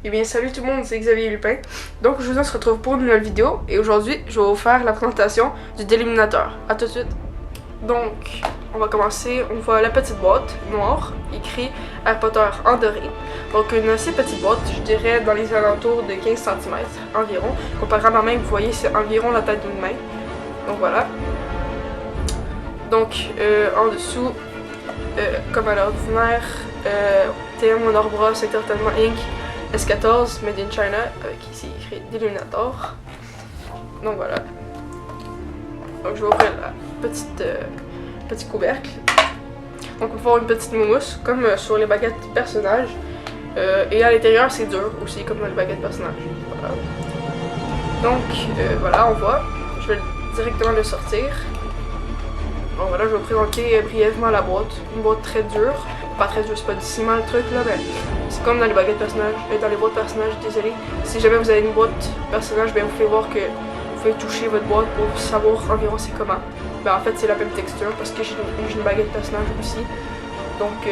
Eh bien salut tout le monde, c'est Xavier Lupin. Donc aujourd'hui on se retrouve pour une nouvelle vidéo et aujourd'hui je vais vous faire la présentation du déluminateur. A tout de suite. Donc on va commencer, on voit la petite boîte noire écrit Harry Potter en doré. Donc une assez petite boîte, je dirais dans les alentours de 15 cm environ. Comparé à ma main, vous voyez c'est environ la taille d'une main. Donc voilà. Donc en dessous, comme à l'ordinaire, TM Honor Bros Entertainment Inc. S14 Made in China avec ici écrit Déluminator. Donc voilà. Donc je vais ouvrir la petit couvercle. Donc on va voir une petite mousse comme sur les baguettes personnages. Et à l'intérieur c'est dur aussi comme dans les baguettes personnages. Voilà. Donc voilà, on voit. Je vais directement le sortir. Donc voilà, je vais vous présenter brièvement la boîte. Une boîte très dure. Pas très dure, c'est pas du ciment le truc là, mais c'est comme dans les baguettes personnages, dans les boîtes personnages, désolé. Si jamais vous avez une boîte personnage, ben vous pouvez voir que vous pouvez toucher votre boîte pour savoir environ c'est comment. Ben en fait c'est la même texture parce que j'ai une baguette personnage aussi. Donc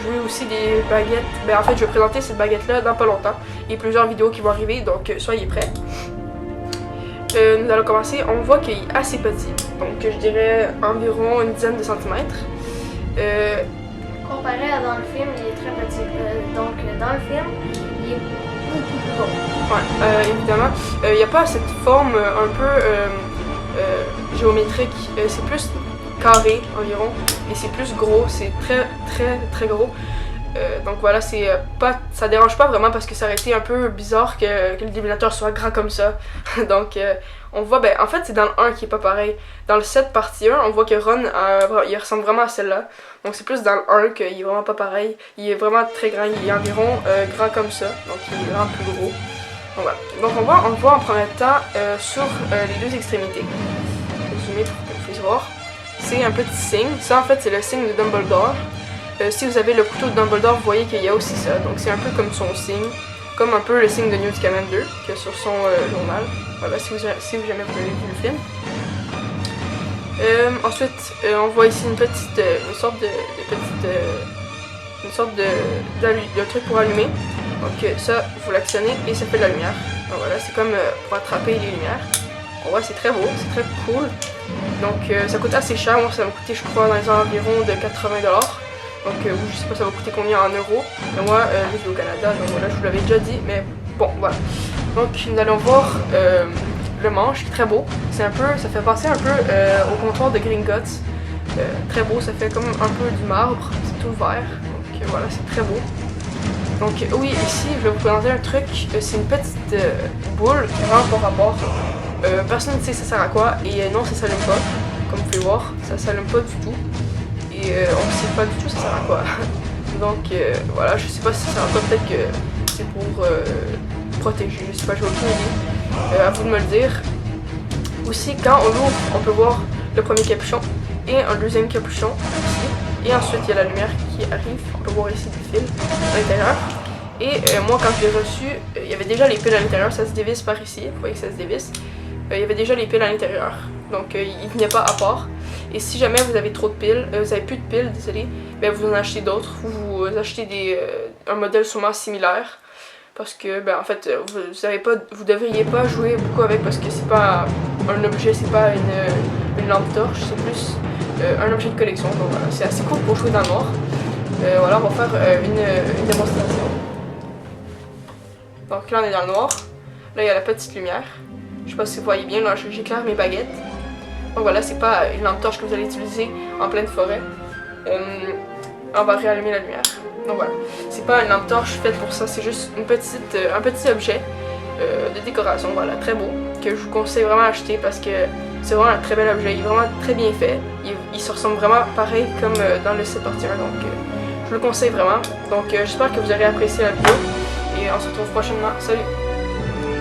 je veux aussi des baguettes. Ben en fait je vais présenter cette baguette là dans pas longtemps. Il y a plusieurs vidéos qui vont arriver, donc soyez prêts. Nous allons commencer, on voit qu'il est assez petit, donc je dirais environ une dizaine de centimètres. Comparé à dans le film, il est très petit. Donc dans le film, il est beaucoup plus gros. Ouais, évidemment. Il n'y a pas cette forme un peu géométrique. C'est plus carré environ. Et c'est plus gros. C'est très gros. Donc voilà, c'est pas, ça dérange pas vraiment parce que ça aurait été un peu bizarre que le déluminateur soit grand comme ça. Donc on voit, ben en fait c'est dans le 1 qui est pas pareil. Dans le 7 partie 1, on voit que Ron, il ressemble vraiment à celle-là. Donc c'est plus dans le 1 qu'il est vraiment pas pareil. Il est vraiment très grand, il est environ grand comme ça. Donc il est vraiment plus gros. Donc voilà. Donc on le voit en premier temps sur les deux extrémités. Je vais zoomer pour que vous puissiez voir. C'est un petit signe. Ça en fait c'est le signe de Dumbledore. Si vous avez le couteau de Dumbledore, vous voyez qu'il y a aussi ça. Donc c'est un peu comme son signe. Comme un peu le signe de Newt Scamander qu'il y a sur son journal. Voilà, si jamais vous avez vu le film. Ensuite, on voit ici une sorte de truc pour allumer. Donc ça, vous l'actionnez et ça fait de la lumière. Donc voilà, c'est comme pour attraper les lumières. On voit, c'est très beau, c'est très cool. Donc ça coûte assez cher. Moi, ça m'a coûté, je crois, dans les environs de 80$. Donc je sais pas ça va coûter combien en euros, mais moi je vis au Canada, donc voilà, je vous l'avais déjà dit, mais bon voilà. Donc nous allons voir le manche, qui est très beau. C'est un peu, ça fait penser un peu au comptoir de Gringotts. Très beau, ça fait comme un peu du marbre, c'est tout vert, donc voilà, c'est très beau. Donc oui, ici je vais vous présenter un truc, c'est une petite boule qui rentre par rapport. Personne ne sait ça sert à quoi, et non ça s'allume pas, comme vous pouvez voir, ça s'allume pas du tout. Et on ne sait pas du tout ça sert à quoi. Donc voilà, je sais pas si ça sert à quoi, peut-être que c'est pour protéger, je sais pas, j'ai aucune idée. À vous de me le dire. Aussi, quand on l'ouvre, on peut voir le premier capuchon et un deuxième capuchon ici. Et ensuite, il y a la lumière qui arrive, on peut voir ici des fils à l'intérieur. Et moi, quand je l'ai reçu, il y avait déjà les piles à l'intérieur, ça se dévisse par ici, vous voyez que ça se dévisse. Il y avait déjà les piles à l'intérieur, donc il venait pas à part. Et si jamais vous avez trop de piles, vous avez plus de piles, désolé, ben vous en achetez d'autres, vous achetez un modèle sûrement similaire, parce que ben en fait vous devriez pas jouer beaucoup avec parce que c'est pas un objet, c'est pas une lampe torche, c'est plus un objet de collection. Donc voilà, c'est assez cool pour jouer dans le noir. Voilà, on va faire une démonstration. Donc là on est dans le noir, là il y a la petite lumière. Je sais pas si vous voyez bien, là j'éclaire mes baguettes. Donc voilà, c'est pas une lampe torche que vous allez utiliser en pleine forêt. On va réallumer la lumière. Donc voilà, c'est pas une lampe torche faite pour ça, c'est juste un petit objet de décoration, voilà, très beau, que je vous conseille vraiment d'acheter parce que c'est vraiment un très bel objet, il est vraiment très bien fait. Il se ressemble vraiment pareil comme dans le 7 partie 1, donc je le conseille vraiment. Donc j'espère que vous aurez apprécié la vidéo et on se retrouve prochainement. Salut!